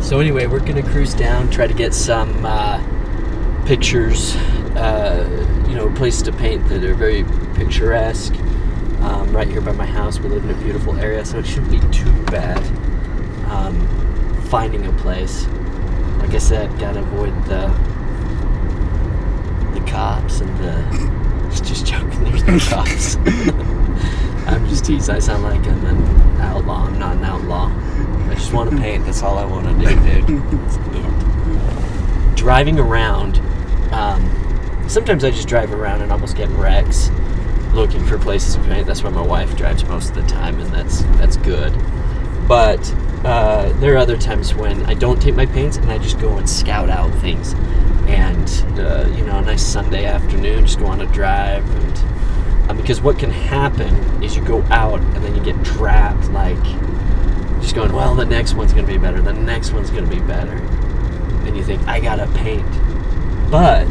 So anyway, we're gonna cruise down, try to get some pictures, places to paint that are very picturesque. Right here by my house, we live in a beautiful area, so it shouldn't be too bad finding a place. Like I said, gotta avoid the cops and the... Just joking, there's no cops. I'm just teasing. I sound like I'm an outlaw. I'm not an outlaw. I just want to paint. That's all I want to do, dude. That's it. Driving around, sometimes I just drive around and almost get wrecks looking for places to paint. That's why my wife drives most of the time, and that's good. But there are other times when I don't take my paints and I just go and scout out things. And, a nice Sunday afternoon, just go on a drive. And because what can happen is you go out and then you get trapped, like, just going, well, the next one's going to be better. The next one's going to be better. And you think, I got to paint. But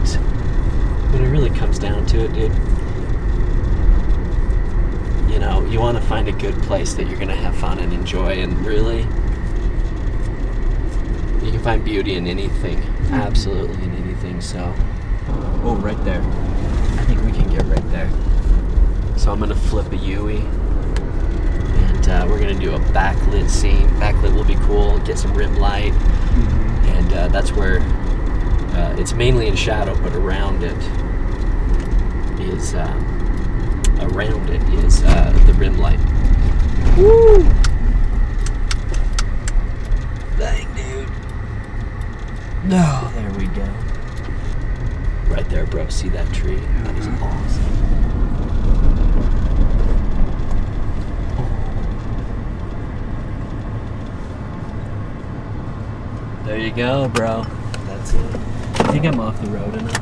when it really comes down to it, dude, you want to find a good place that you're going to have fun and enjoy. And really, you can find beauty in anything. Absolutely in anything. So, right there. I think we can get right there. So I'm going to flip a Yui. And we're going to do a backlit scene. Backlit will be cool. Get some rim light. And that's where it's mainly in shadow, but around it is the rim light. Woo! Dang, dude. No, there we go. Right there, bro. See that tree? That is awesome. There you go, bro. That's it. I think I'm off the road enough.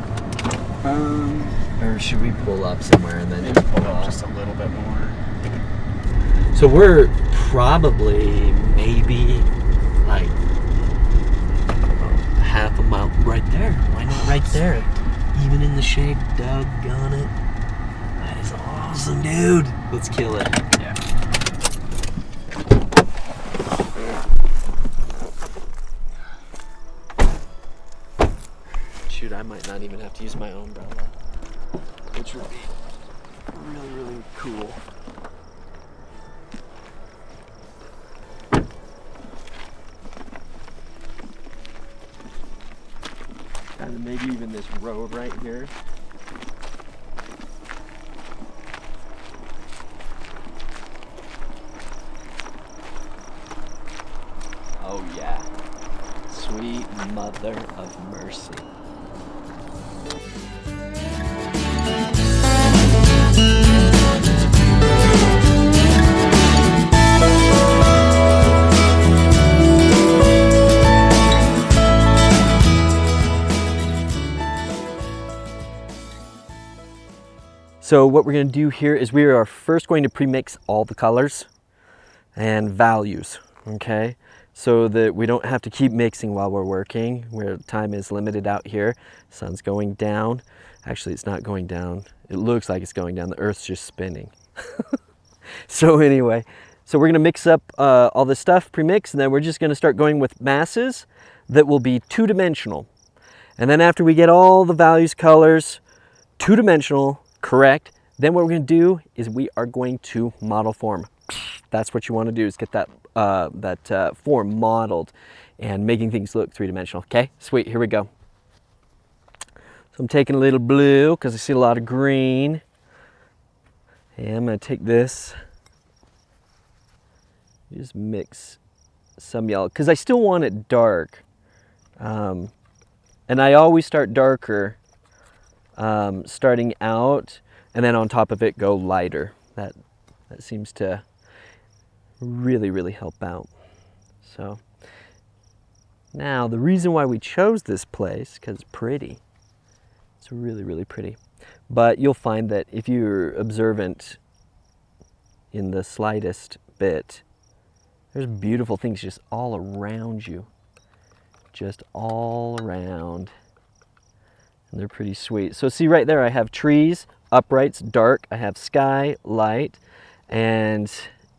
Or should we pull up somewhere and then maybe pull up just a little bit more? So we're probably maybe like half a mile right there. Why not right there? Even in the shade, doggone it. That is awesome, dude. Let's kill it. Yeah. Shoot, I might not even have to use my own umbrella, which would be really, really cool. And maybe even this road right here. Oh yeah. Sweet mother of mercy. So what we're going to do here is we are first going to pre-mix all the colors and values, okay? So that we don't have to keep mixing while we're working, where time is limited out here. Sun's going down. Actually, it's not going down. It looks like it's going down. The Earth's just spinning. So anyway, so we're going to mix up all this stuff, pre-mix, and then we're just going to start going with masses that will be two-dimensional. And then after we get all the values, colors, two-dimensional, correct, then what we're going to do is we are going to model form. That's what you want to do, is get that form modeled and making things look three-dimensional. Okay, sweet, here we go. So I'm taking a little blue because I see a lot of green. And I'm going to take this, just mix some yellow because I still want it dark. And I always start darker starting out, and then on top of it go lighter. That seems to really, really help out. So now the reason why we chose this place, because it's pretty. It's really, really pretty. But you'll find that if you're observant in the slightest bit, there's beautiful things just all around you. Just all around. And they're pretty sweet. So see right there, I have trees, uprights, dark. I have sky, light. And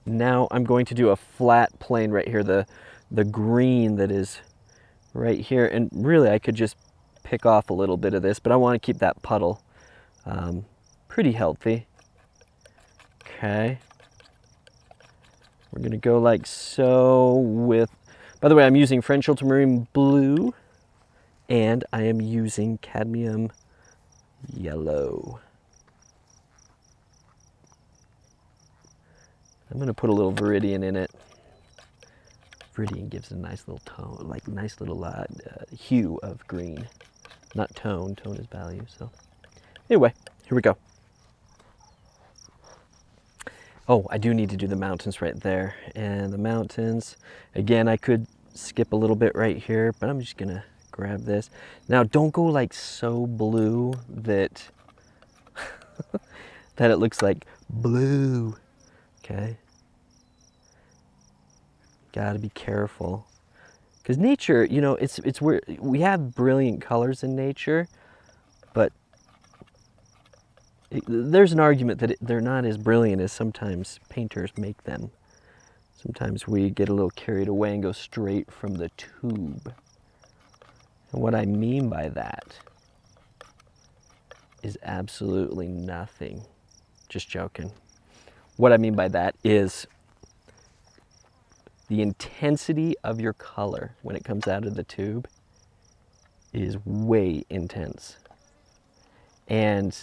now I'm going to do a flat plane right here. The green that is right here. And really I could just pick off a little bit of this, but I want to keep that puddle pretty healthy. Okay. We're gonna go like so with, by the way, I'm using French ultramarine blue and I am using cadmium yellow. I'm gonna put a little Viridian in it. Viridian gives a nice little tone, like nice little hue of green. Not tone, tone is value, so. Anyway, here we go. Oh, I do need to do the mountains right there. And the mountains, again, I could skip a little bit right here, but I'm just gonna grab this. Now, don't go like so blue that, that it looks like blue, okay? Gotta be careful. Because nature, you know, it's where we have brilliant colors in nature, but there's an argument that they're not as brilliant as sometimes painters make them. Sometimes we get a little carried away and go straight from the tube. And what I mean by that is absolutely nothing. Just joking. What I mean by that is the intensity of your color when it comes out of the tube is way intense. And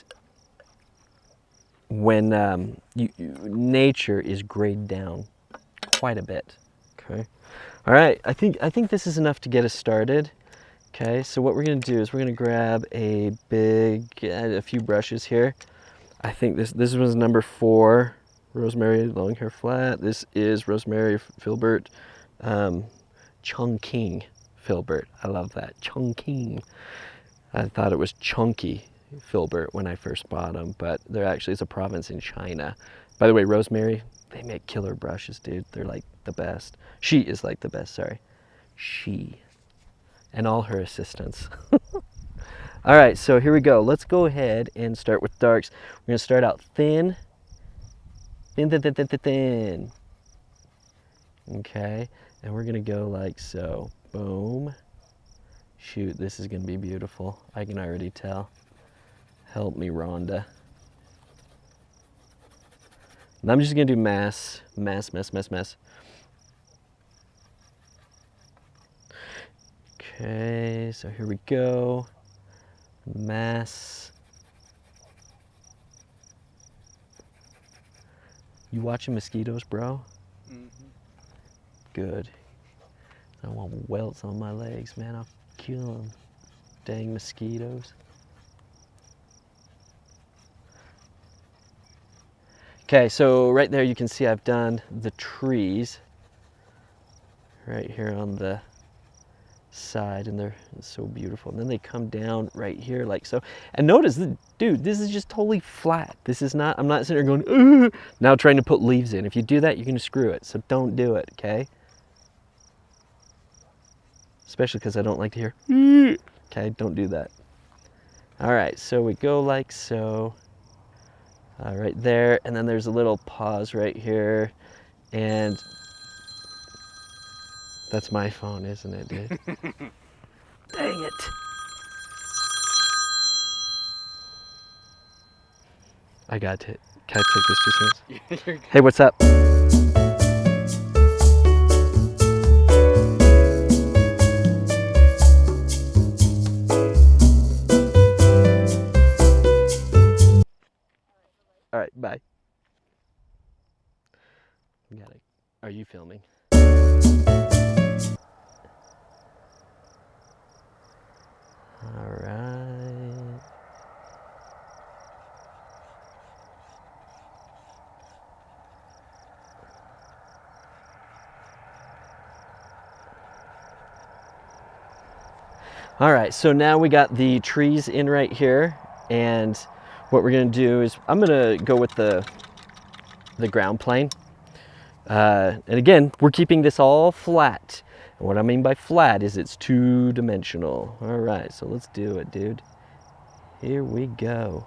when nature is grayed down quite a bit. Okay. All right. I think this is enough to get us started. Okay. So what we're gonna do is we're gonna grab a few brushes here. I think this was number 4, Rosemary long hair flat. This is Rosemary Filbert, Chongqing Filbert. I love that, Chongqing. I thought it was Chunky Filbert when I first bought them, but there actually is a province in China. By the way, Rosemary, they make killer brushes, dude. They're like the best. She is like the best, sorry. She and all her assistants. All right, so here we go. Let's go ahead and start with darks. We're gonna start out thin. Thin, thin, thin, thin, thin, thin. Okay, and we're gonna go like so. Boom. Shoot, this is gonna be beautiful. I can already tell. Help me, Rhonda. And I'm just gonna do mass. Okay, so here we go. Mass. You watching mosquitoes, bro? Mm-hmm. Good. I don't want welts on my legs, man. I'll kill them. Dang mosquitoes. Okay, so right there you can see I've done the trees right here on the side, and they're so beautiful. And then they come down right here like so. And notice, dude, this is just totally flat. This is not, I'm not sitting there going, ugh, now trying to put leaves in. If you do that, you're gonna screw it. So don't do it, okay? Especially because I don't like to hear, ugh. Okay, don't do that. All right, so we go like so. Right there, and then there's a little pause right here, and that's my phone, isn't it, dude? Dang it. I got to, can I take this 2 seconds? Hey, what's up? All right, bye. Got it. Are you filming? All right. All right, so now we got the trees in right here, and what we're gonna do is I'm gonna go with the ground plane. And again, we're keeping this all flat. And what I mean by flat is it's 2-dimensional. All right, so let's do it, dude. Here we go.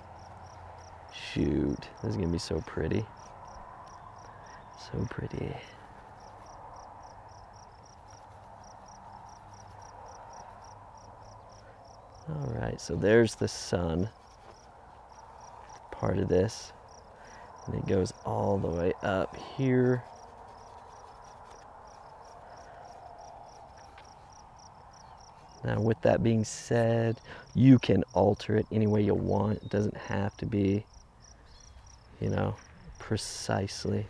Shoot, this is gonna be so pretty. So pretty. All right, so there's the sun part of this, and it goes all the way up here. Now, with that being said, you can alter it any way you want. It doesn't have to be, you know, precisely.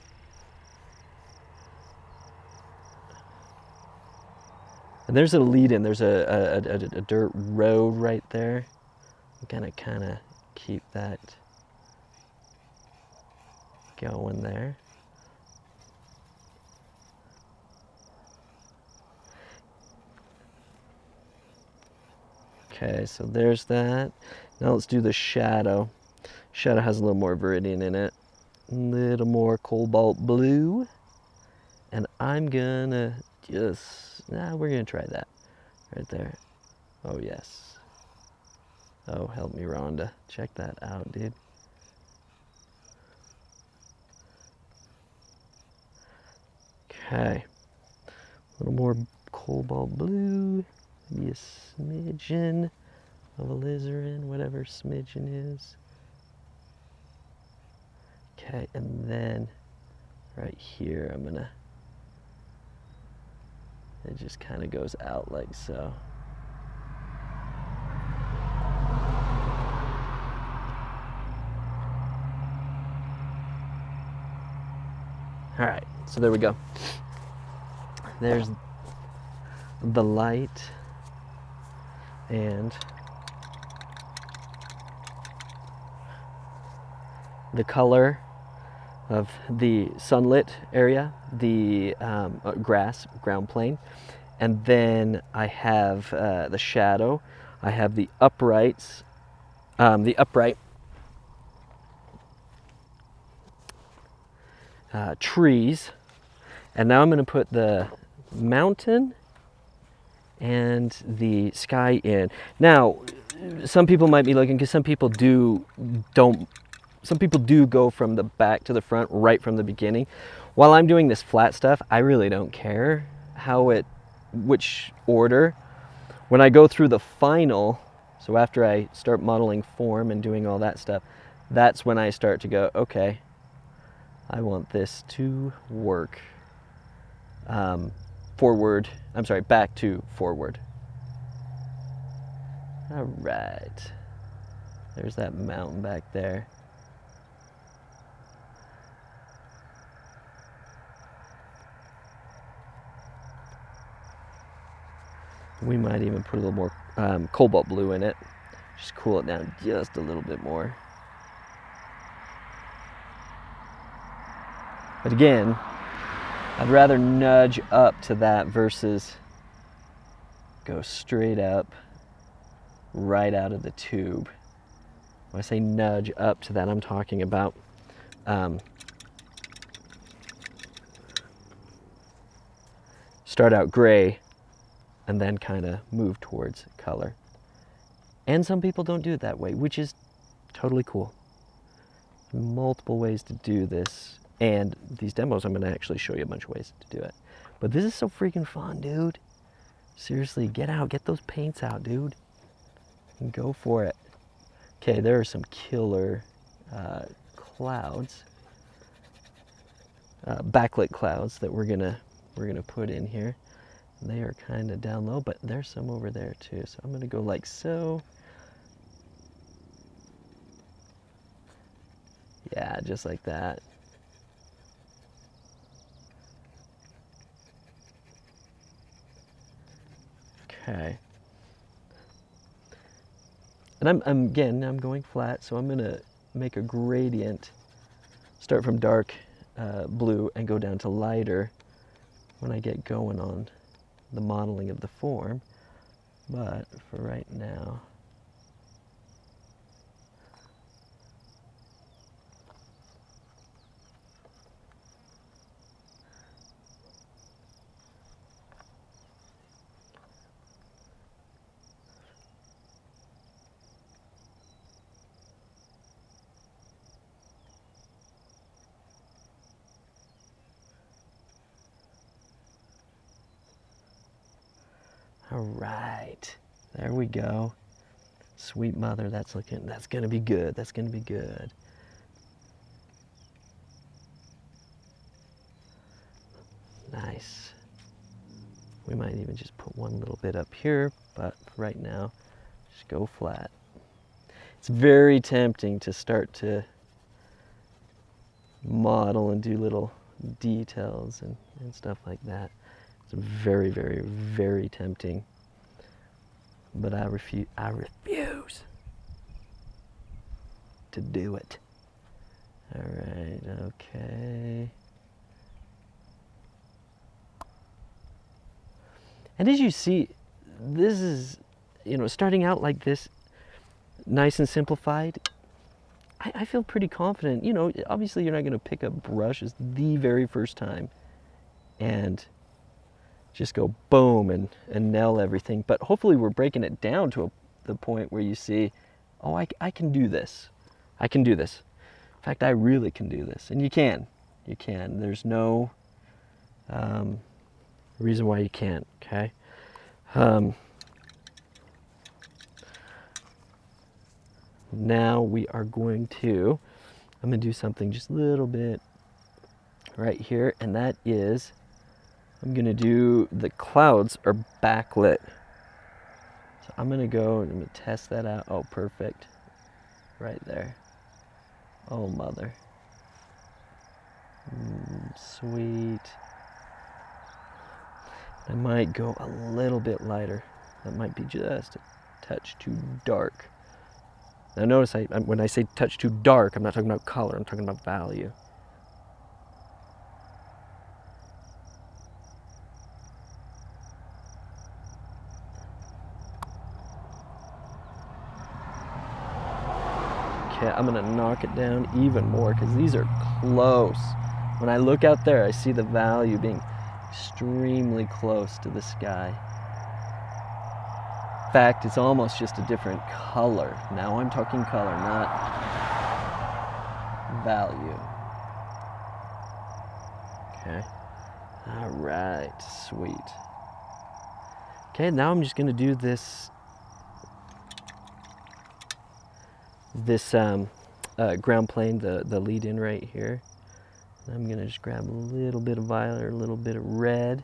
And there's a lead in, there's a dirt road right there. I'm gonna kind of keep that going there. Okay, so there's that. Now let's do the shadow. Shadow has a little more viridian in it, a little more cobalt blue. And I'm gonna we're gonna try that right there. Oh yes. Oh, help me, Rhonda. Check that out, dude. Okay. A little more cobalt blue. Maybe a smidgen of alizarin, whatever smidgen is. Okay, and then right here, it just kind of goes out like so. All right, so there we go. There's the light and the color of the sunlit area, the grass, ground plane, and then I have the shadow. I have the uprights, the upright trees, and now I'm going to put the mountain and the sky in. Now, some people might be looking, because some people do go from the back to the front right from the beginning. While I'm doing this flat stuff, I really don't care which order. When I go through the final, so after I start modeling form and doing all that stuff, that's when I start to go, okay, I want this to work. Back to forward. All right. There's that mountain back there. We might even put a little more cobalt blue in it. Just cool it down just a little bit more. But again, I'd rather nudge up to that versus go straight up right out of the tube. When I say nudge up to that, I'm talking about start out gray and then kind of move towards color. And some people don't do it that way, which is totally cool. Multiple ways to do this. And these demos, I'm going to actually show you a bunch of ways to do it. But this is so freaking fun, dude. Seriously, get out, get those paints out, dude. And go for it. Okay, there are some killer clouds, backlit clouds that we're gonna put in here. And they are kind of down low, but there's some over there too. So I'm gonna go like so. Yeah, just like that. Okay. And I'm going flat, so I'm gonna make a gradient. Start from dark blue and go down to lighter when I get going on the modeling of the form. But for right now, all right, there we go. Sweet mother, that's gonna be good. That's gonna be good. Nice. We might even just put one little bit up here, but for right now, just go flat. It's very tempting to start to model and do little details and stuff like that. It's very, very, very tempting. But I refuse to do it. All right, okay. And as you see, this is, starting out like this, nice and simplified, I feel pretty confident. Obviously you're not going to pick up brushes the very first time and just go boom and nail everything. But hopefully we're breaking it down to the point where you see, oh, I can do this. I can do this. In fact, I really can do this. And you can. You can. There's no reason why you can't, okay? Now we are going to, I'm going to do something just a little bit right here, and that is, I'm going to do, the clouds are backlit. So I'm going to go and I'm going to test that out. Oh, perfect. Right there. Oh, mother. Sweet. I might go a little bit lighter. That might be just a touch too dark. Now notice when I say touch too dark, I'm not talking about color, I'm talking about value. Okay, I'm gonna knock it down even more because these are close. When I look out there, I see the value being extremely close to the sky. In fact, it's almost just a different color. Now I'm talking color, not value. Okay. All right, sweet. Okay, now I'm just gonna do this ground plane, the lead in right here. I'm gonna just grab a little bit of violet, a little bit of red,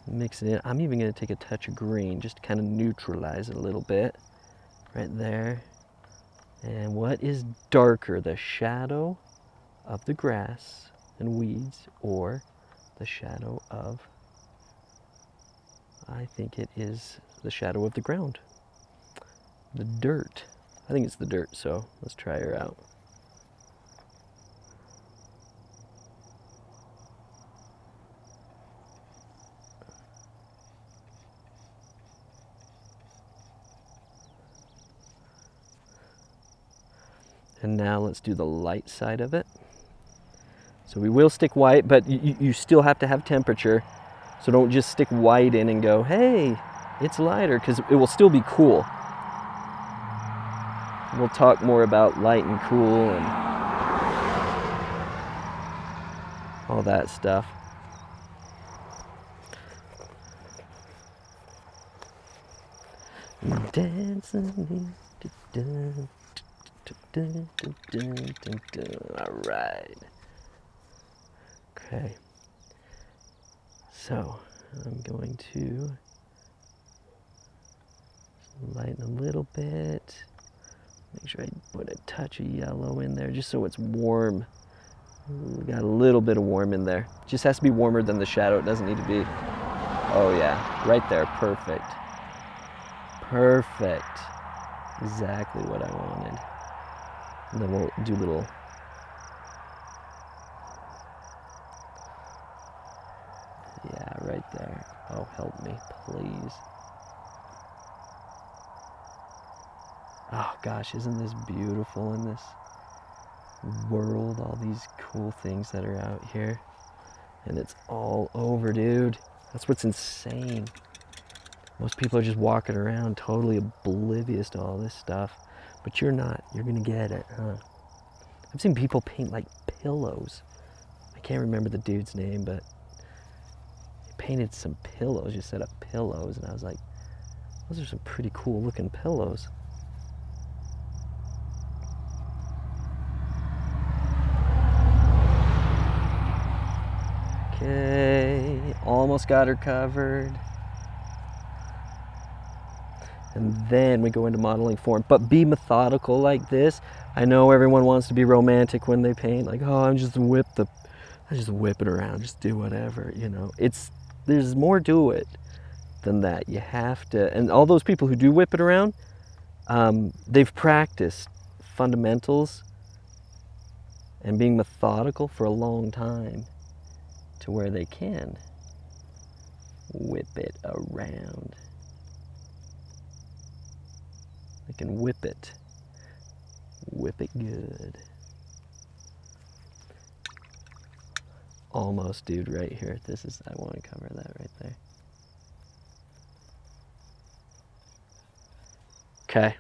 mix it in. I'm even gonna take a touch of green just to kind of neutralize it a little bit right there. And what is darker, the shadow of the grass and weeds or the shadow of, I think it is the shadow of the ground, the dirt. I think it's the dirt, so let's try her out. And now let's do the light side of it. So we will stick white, but you still have to have temperature. So don't just stick white in and go, hey, it's lighter, because it will still be cool. We'll talk more about light and cool and all that stuff. Dancing. All right. Okay. So I'm going to lighten a little bit. Make sure I put a touch of yellow in there just so it's warm. We got a little bit of warm in there. Just has to be warmer than the shadow. It doesn't need to be. Oh yeah, right there. Perfect. Perfect. Exactly what I wanted. And then we'll do little. Yeah, right there. Oh, help me, please. Oh gosh, isn't this beautiful in this world? All these cool things that are out here. And it's all over, dude. That's what's insane. Most people are just walking around totally oblivious to all this stuff. But you're not. You're gonna get it, huh? I've seen people paint like pillows. I can't remember the dude's name, but he painted some pillows, just set up pillows, and I was like, those are some pretty cool looking pillows. Okay, almost got her covered. And then we go into modeling form, but be methodical like this. I know everyone wants to be romantic when they paint, like, oh, I just whip it around, just do whatever, you know. There's more to it than that. You have to, and all those people who do whip it around, they've practiced fundamentals and being methodical for a long time to where they can whip it around. They can whip it good. Almost, dude, right here. I want to cover that right there. Okay.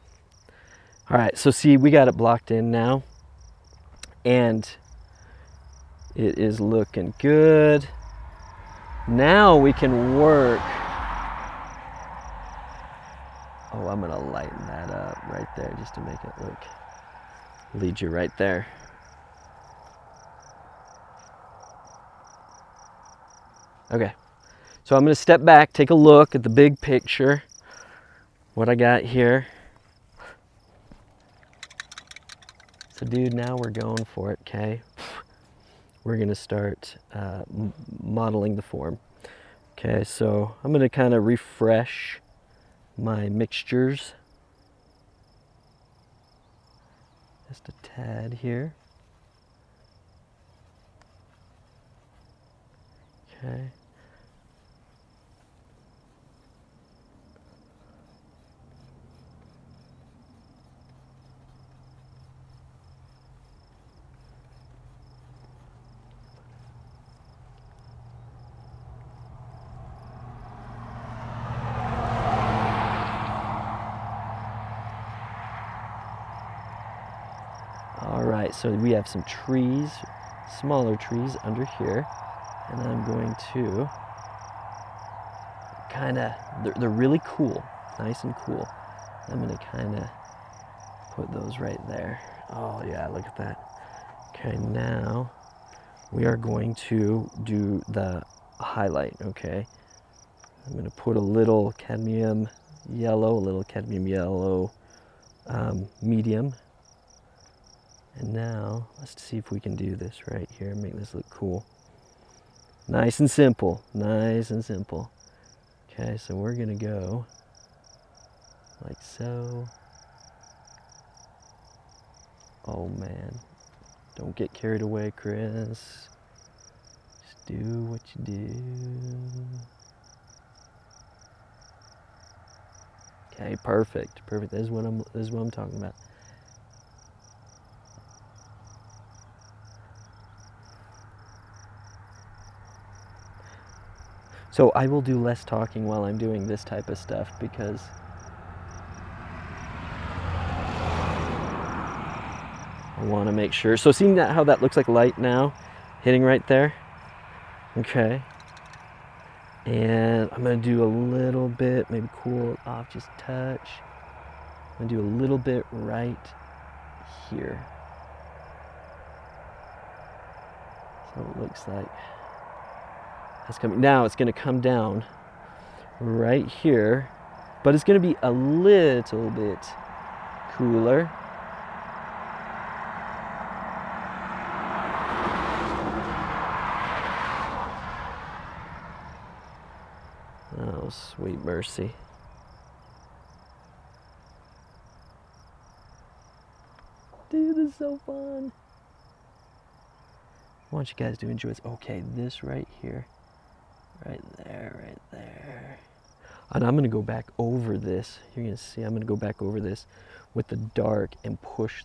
All right, so see, we got it blocked in now, and it is looking good. Now we can work. Oh, I'm gonna lighten that up right there just to make it lead you right there. Okay, so I'm gonna step back, take a look at the big picture, what I got here. So dude, now we're going for it, okay? We're gonna start modeling the form. Okay, so I'm gonna kind of refresh my mixtures. Just a tad here. Okay. All right, so we have some trees, smaller trees under here, and I'm going to kind of, they're really cool, nice and cool. I'm going to kind of put those right there. Oh yeah, look at that. Okay, now we are going to do the highlight, okay? I'm going to put a little cadmium yellow, medium. And now, let's see if we can do this right here, make this look cool. Nice and simple, nice and simple. Okay, so we're gonna go like so. Oh man, don't get carried away, Chris. Just do what you do. Okay, perfect. This is what I'm talking about. So I will do less talking while I'm doing this type of stuff because I want to make sure. So seeing that how that looks like light now, hitting right there. Okay. And I'm gonna do a little bit, maybe cool it off, just touch. I'm gonna do a little bit right here. So it looks like that's coming. Now it's gonna come down right here, but it's gonna be a little bit cooler. Oh, sweet mercy. Dude, this is so fun. I want you guys to enjoy this. Okay, this right here. Right there, right there. And I'm gonna go back over this. You're gonna see I'm gonna go back over this with the dark and push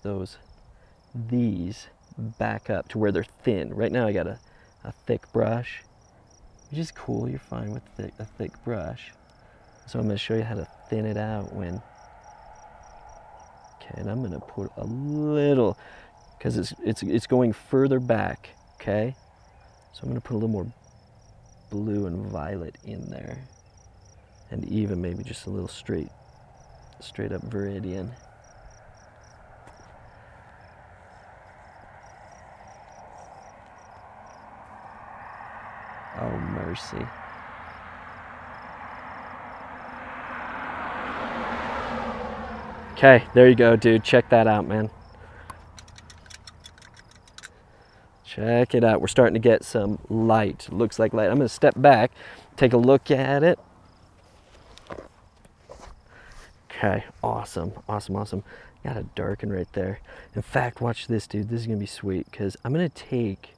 these back up to where they're thin. Right now I got a thick brush, which is cool. You're fine with a thick brush. So I'm gonna show you how to thin it out when. Okay, and I'm gonna put a little, because it's going further back. Okay, so I'm gonna put a little more blue and violet in there, and even maybe just a little straight up Viridian. Oh, mercy. Okay, there you go, dude. Check that out, man. Check it out. We're starting to get some light. Looks like light. I'm going to step back, take a look at it. Okay, awesome, awesome, awesome. Got a darken right there. In fact, watch this, dude. This is going to be sweet because I'm going to take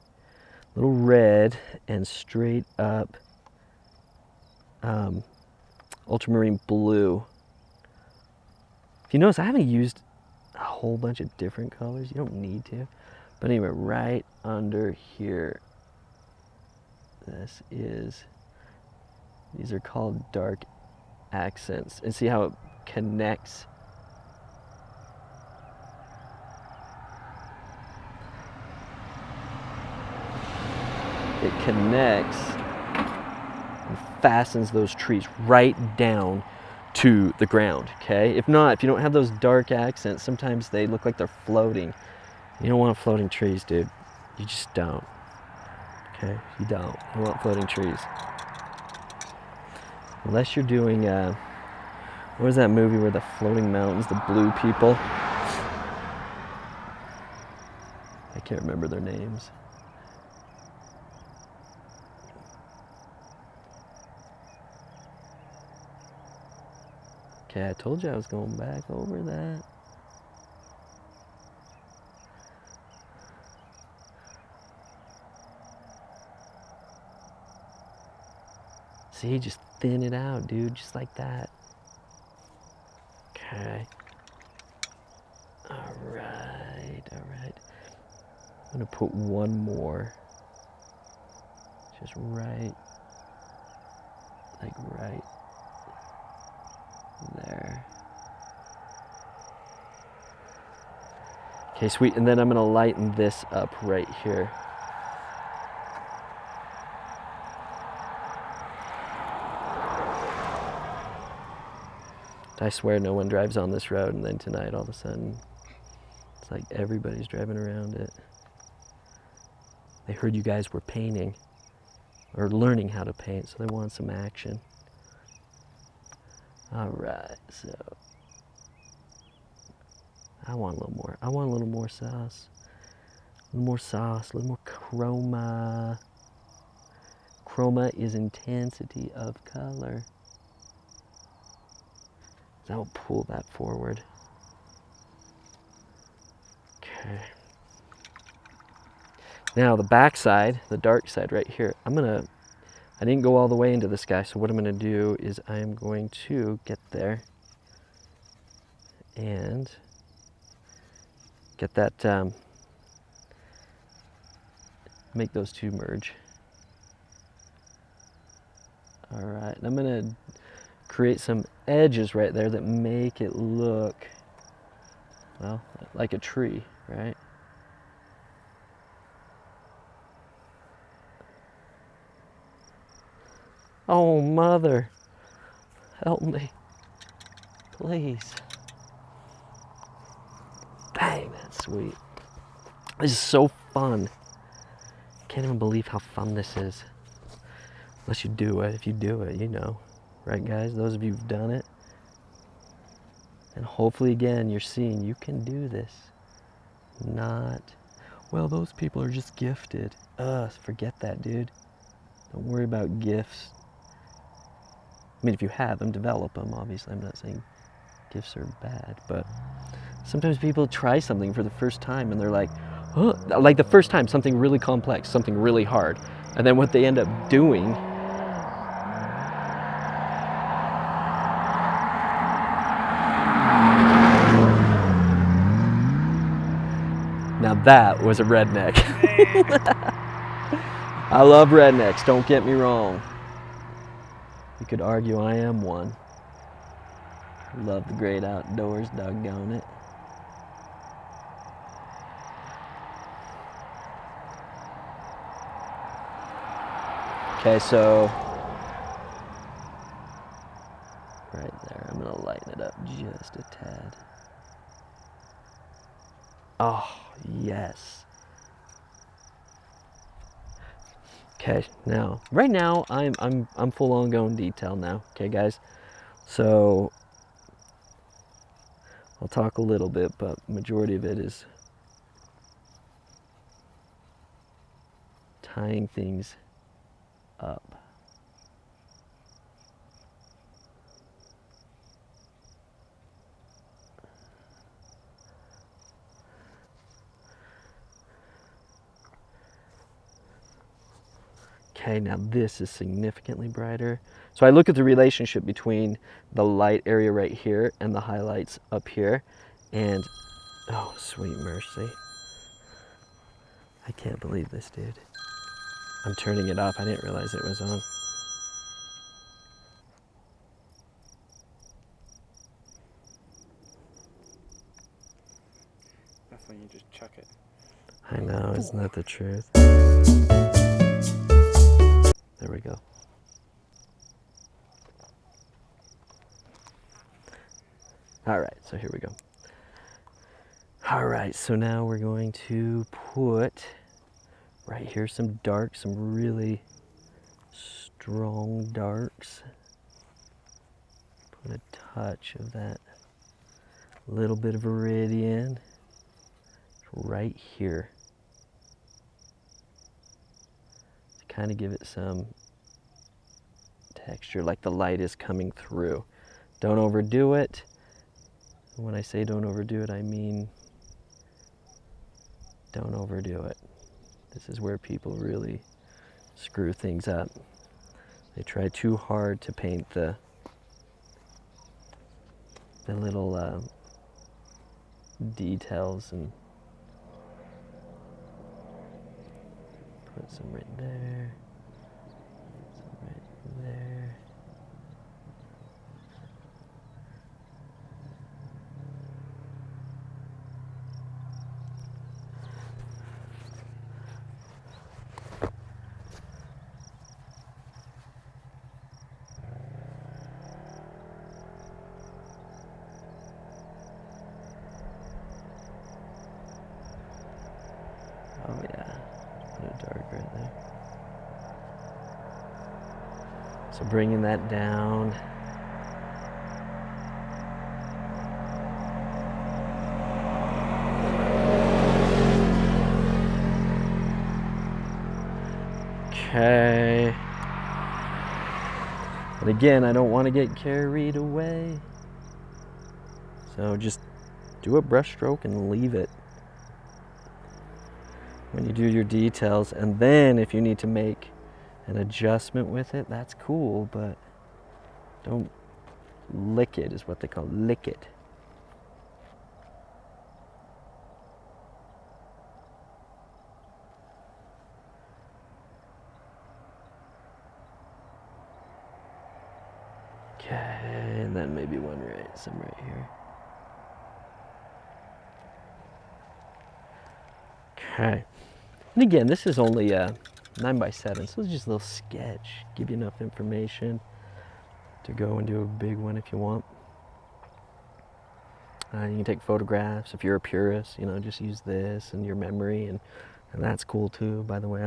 a little red and straight up ultramarine blue. If you notice, I haven't used a whole bunch of different colors. You don't need to. But anyway, right under here, these are called dark accents. And see how it connects? It connects and fastens those trees right down to the ground, okay? If not, if you don't have those dark accents, sometimes they look like they're floating. You don't want floating trees, dude. You just don't. Okay? You don't. You want floating trees. Unless you're doing, what was that movie where the floating mountains, the blue people? I can't remember their names. Okay, I told you I was going back over that. See, just thin it out, dude, just like that. Okay. All right, all right. I'm gonna put one more, just right, like right there. Okay, sweet, and then I'm gonna lighten this up right here. I swear no one drives on this road, and then tonight all of a sudden it's like everybody's driving around it. They heard you guys were painting or learning how to paint, so they want some action. All right, so I want a little more. I want a little more sauce. A little more sauce, a little more chroma. Chroma is intensity of color. So I'll pull that forward. Okay. Now the back side, the dark side right here, I didn't go all the way into this guy, so what I'm gonna do is I am going to get there and get that, make those two merge. All right, and I'm gonna create some edges right there that make it look, well, like a tree, right? Oh, mother, help me, please. Dang, that's sweet. This is so fun. Can't even believe how fun this is. Unless you do it. If you do it, you know. Right, guys? Those of you who've done it. And hopefully, again, you're seeing you can do this. Not, well, those people are just gifted. Forget that, dude. Don't worry about gifts. I mean, if you have them, develop them, obviously. I'm not saying gifts are bad, but sometimes people try something for the first time and they're like, huh? Like the first time, something really complex, something really hard. And then what they end up doing, now that was a redneck. I love rednecks, don't get me wrong. You could argue I am one. Love the great outdoors, doggone it. Okay, so right there, I'm gonna lighten it up just a tad. Oh, yes. Okay. Okay, now, right now, I'm full on going detail now. Okay, guys. So I'll talk a little bit, but majority of it is tying things up. Okay, now this is significantly brighter. So I look at the relationship between the light area right here and the highlights up here. And, oh, sweet mercy. I can't believe this, dude. I'm turning it off. I didn't realize it was on. That's when you just chuck it. I know, isn't that the truth? There we go. All right, so here we go. All right, so now we're going to put right here some dark, some really strong darks. Put a touch of that little bit of iridium right here to kind of give it some texture, like the light is coming through. Don't overdo it. When I say don't overdo it, I mean don't overdo it. This is where people really screw things up. They try too hard to paint the little details and put some right there, some right there. Oh yeah, put a dark right there. So bringing that down. Okay. But again, I don't want to get carried away. So just do a brush stroke and leave it when you do your details. And then if you need to make an adjustment with it, that's cool, but don't lick it, is what they call lick it. Okay, and then maybe one right, some right here. Okay. And again, this is only a 9x7, so it's just a little sketch. Give you enough information to go and do a big one if you want. You can take photographs if you're a purist, you know, just use this and your memory, and that's cool too. By the way,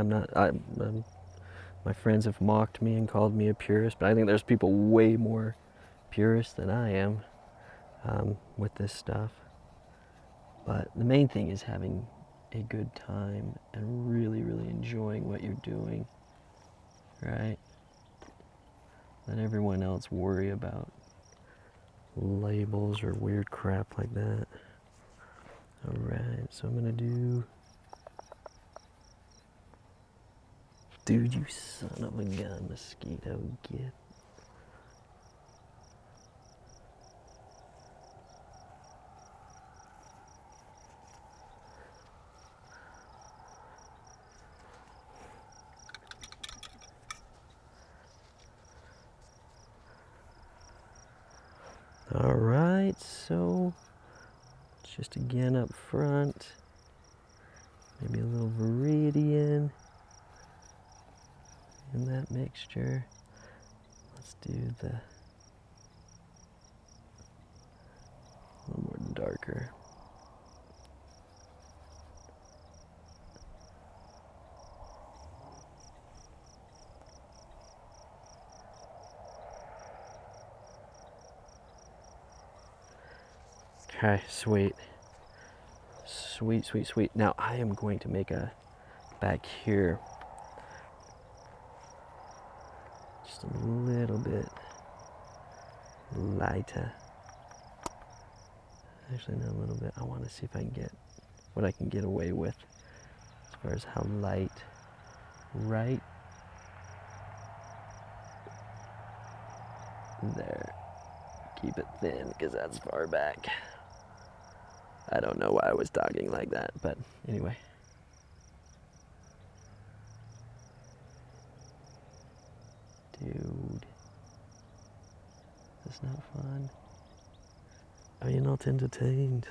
my friends have mocked me and called me a purist, but I think there's people way more purist than I am with this stuff. But the main thing is having a good time and really, really enjoying what you're doing, right? Let everyone else worry about labels or weird crap like that. All right, so I'm gonna do, dude, you son of a gun, mosquito, get. All right, so just again up front, maybe a little viridian in that mixture. Let's do the a little more darker. Okay, sweet. Sweet, sweet, sweet. Now I am going to make a back here just a little bit lighter. Actually, not a little bit. I want to see if I can get what I can get away with as far as how light. Right there. Keep it thin because that's far back. I don't know why I was talking like that, but anyway. Dude, that's not fun. Are you not entertained?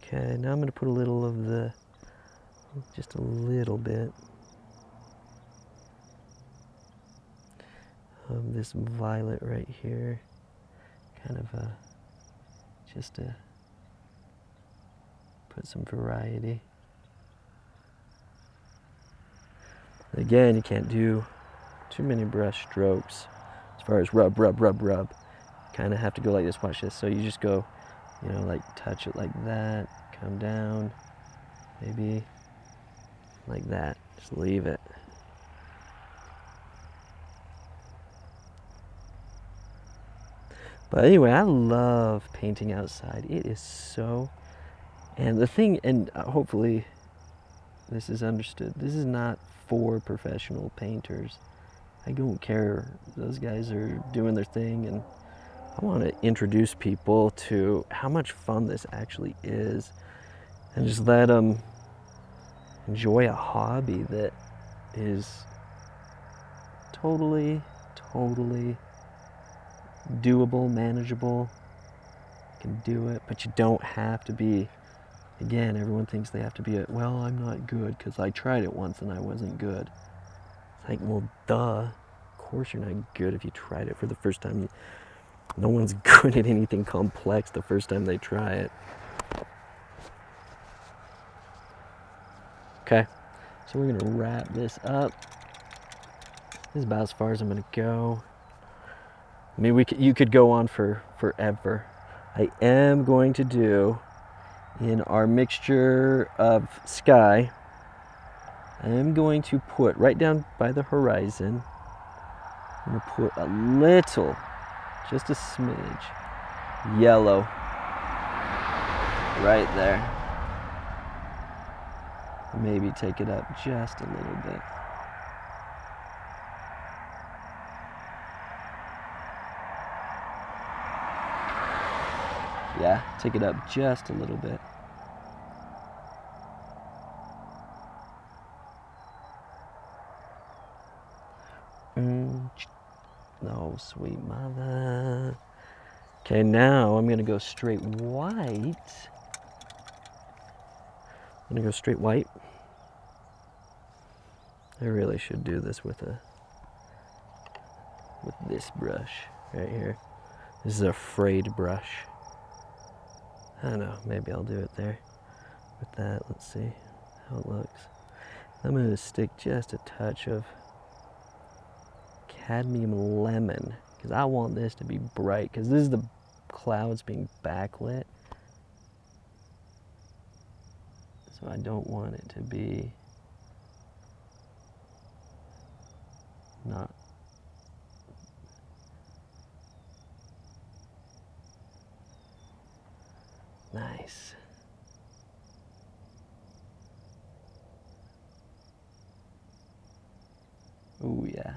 Okay, now I'm going to put a little of the, just a little bit of this violet right here. Kind of just to put some variety. Again, you can't do too many brush strokes as far as rub, rub, rub, rub. Kind of have to go like this, watch this. So you just go, you know, like touch it like that, come down, maybe like that. Just leave it. But anyway, I love painting outside. It is so, and the thing, and hopefully this is understood, this is not for professional painters. I don't care. Those guys are doing their thing, and I want to introduce people to how much fun this actually is and just let them enjoy a hobby that is totally, totally doable, manageable. You can do it, but you don't have to be, again, everyone thinks they have to be well, I'm not good because I tried it once and I wasn't good. It's like, well, duh. Of course you're not good if you tried it for the first time. No one's good at anything complex the first time they try it. Okay, so we're gonna wrap this up. This is about as far as I'm gonna go. I mean, you could go on for forever. I am going to do, in our mixture of sky, I am going to put right down by the horizon, I'm gonna put a little, just a smidge, yellow right there. Maybe take it up just a little bit. Yeah, take it up just a little bit. Oh, sweet mother. Okay, now I'm gonna go straight white. I'm gonna go straight white. I really should do this with this brush right here. This is a frayed brush. I don't know, maybe I'll do it there with that. Let's see how it looks. I'm gonna stick just a touch of cadmium lemon because I want this to be bright because this is the clouds being backlit. So I don't want it to be not. Nice. Oh yeah.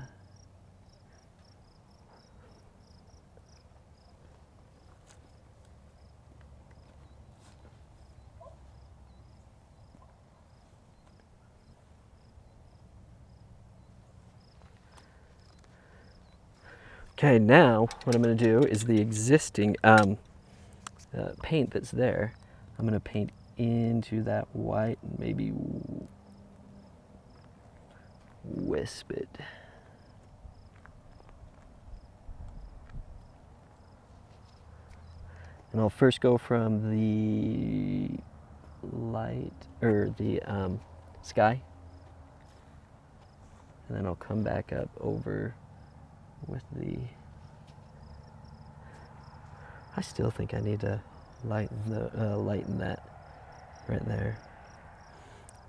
Okay, now what I'm going to do is the existing paint that's there, I'm going to paint into that white and maybe wisp it. And I'll first go from the light, or the sky, and then I'll come back up over with the I still think I need to lighten that right there.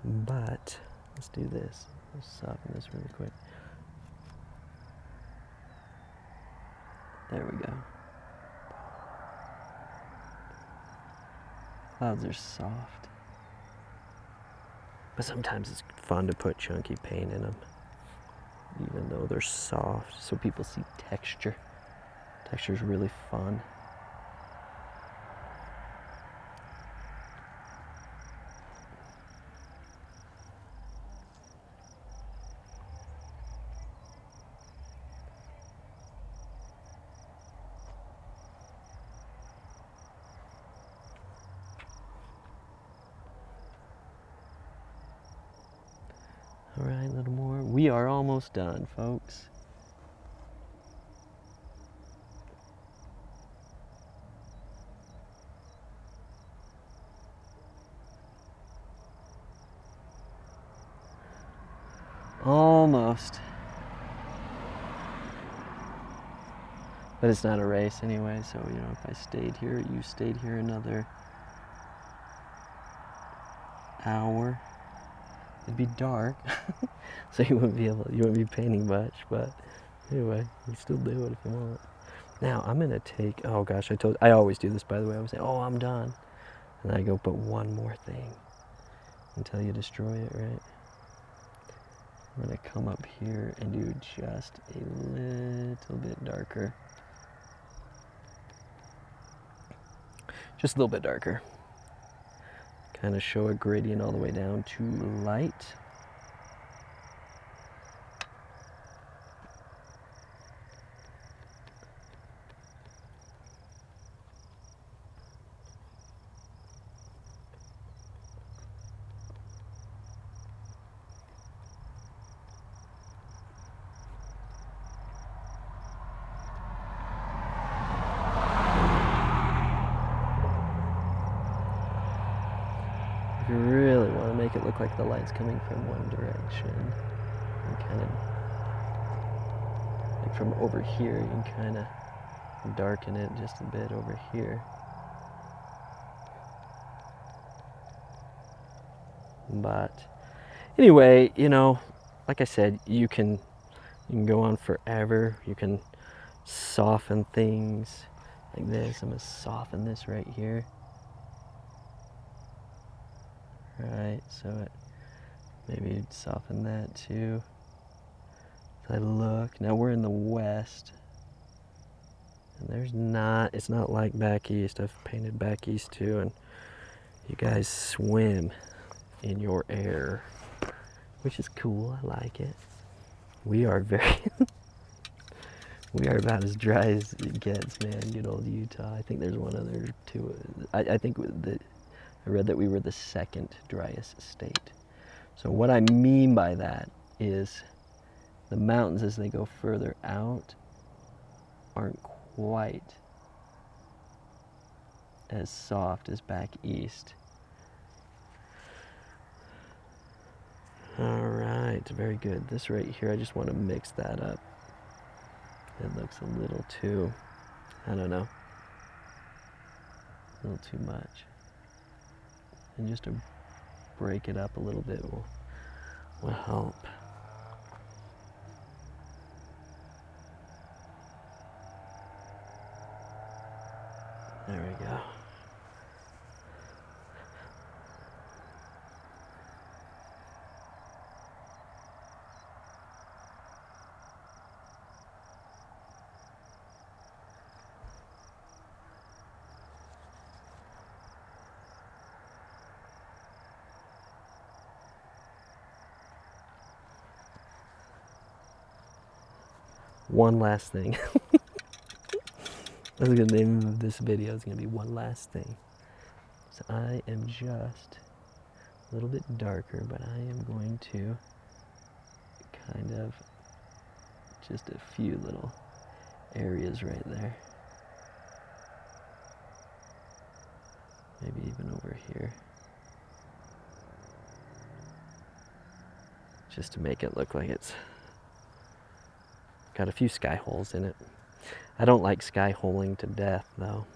But let's do this. Let's soften this really quick. There we go. Clouds are soft. But sometimes it's fun to put chunky paint in them, even though they're soft, so people see texture. Texture is really fun. All right, a little more. We are almost done, folks. Almost. But it's not a race anyway, so you know, if I stayed here, you stayed here another hour, it'd be dark. So you wouldn't be painting much, but anyway, you still do it if you want. Now I'm gonna take, oh gosh, I always do this, by the way. I would say, oh, I'm done. And I go put one more thing until you destroy it, right? I'm gonna come up here and do just a little bit darker. Just a little bit darker. Kind of show a gradient all the way down to light. You really want to make it look like the light's coming from one direction. And kind of, like from over here, you can kind of darken it just a bit over here. But anyway, you know, like I said, you can go on forever. You can soften things like this. I'm going to soften this right here. Right, so maybe soften that too. As I look, now we're in the west, and it's not like back east. I've painted back east too, and you guys swim in your air, which is cool. I like it. We are we are about as dry as it gets, man. Good old Utah. I think there's one other too. I think I read that we were the second driest state. So what I mean by that is the mountains, as they go further out, aren't quite as soft as back east. All right, very good. This right here, I just want to mix that up. It looks a little too, I don't know, a little too much. And just to break it up a little bit will help. There we go. One last thing. That's the name of this video. It's going to be one last thing. So I am just a little bit darker, but I am going to kind of just a few little areas right there. Maybe even over here. Just to make it look like it's got a few sky holes in it. I don't like sky holing to death though.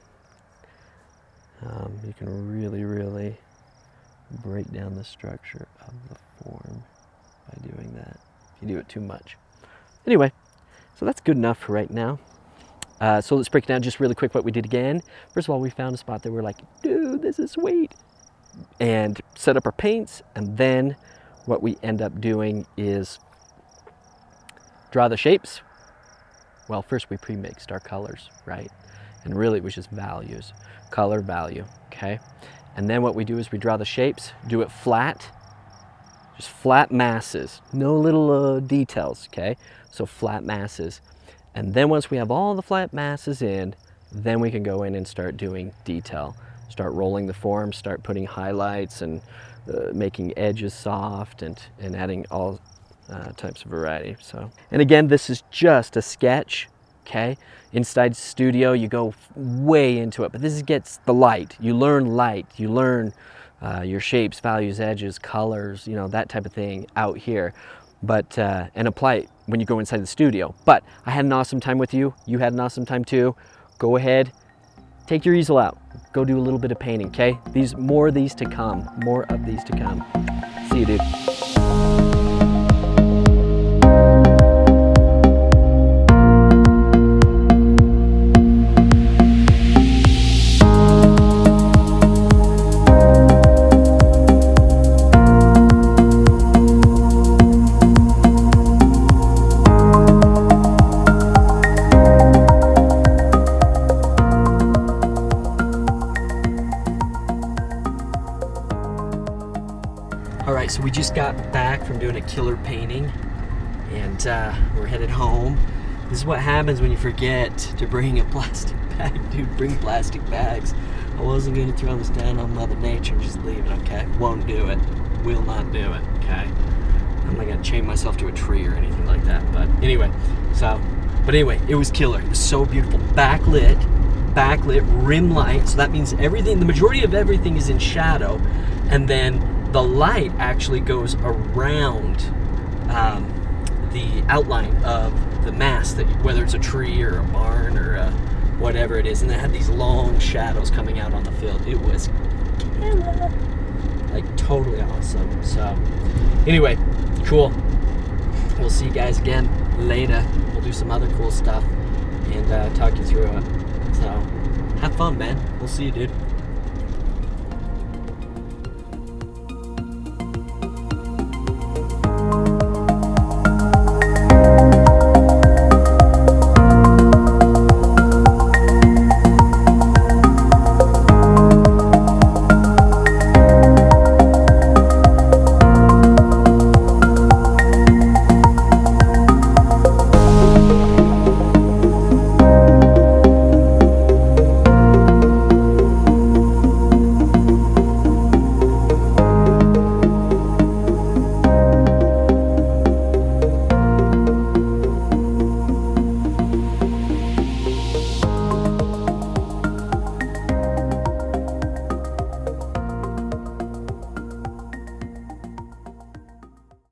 You can really break down the structure of the form by doing that, if you do it too much. Anyway, so that's good enough for right now. So let's break down just really quick what we did again. First of all, we found a spot that we're like, dude, this is sweet. And set up our paints, and then what we end up doing is draw the shapes. Well, first we pre-mixed our colors, right? And really it was just values, color, value, okay? And then what we do is we draw the shapes, do it flat, just flat masses, no little details, okay? So flat masses. And then once we have all the flat masses in, then we can go in and start doing detail. Start rolling the form, start putting highlights and making edges soft and adding all types of variety. So, and again, this is just a sketch, okay? Inside Studio, you go way into it, but this gets the light. You learn light, you learn your shapes, values, edges, colors, you know, that type of thing out here. But, and apply it when you go inside the studio. But I had an awesome time with you. You had an awesome time too. Go ahead, take your easel out. Go do a little bit of painting, okay? More of these to come. More of these to come. See you, dude. All right, so we just got back from doing a killer painting, and we're headed home. This is what happens when you forget to bring a plastic bag. Dude, bring plastic bags. I wasn't gonna throw this down on Mother Nature and just leave it, okay? Won't do it. Will not do it, okay? I'm not gonna chain myself to a tree or anything like that, but anyway, it was killer. It was so beautiful. Backlit, rim light, so that means everything, the majority of everything is in shadow, and then the light actually goes around the outline of the mass, that whether it's a tree or a barn or whatever it is, and it had these long shadows coming out on the field. It was killer, like totally awesome. So anyway, cool. We'll see you guys again later. We'll do some other cool stuff and talk you through it. So have fun, man. We'll see you, dude.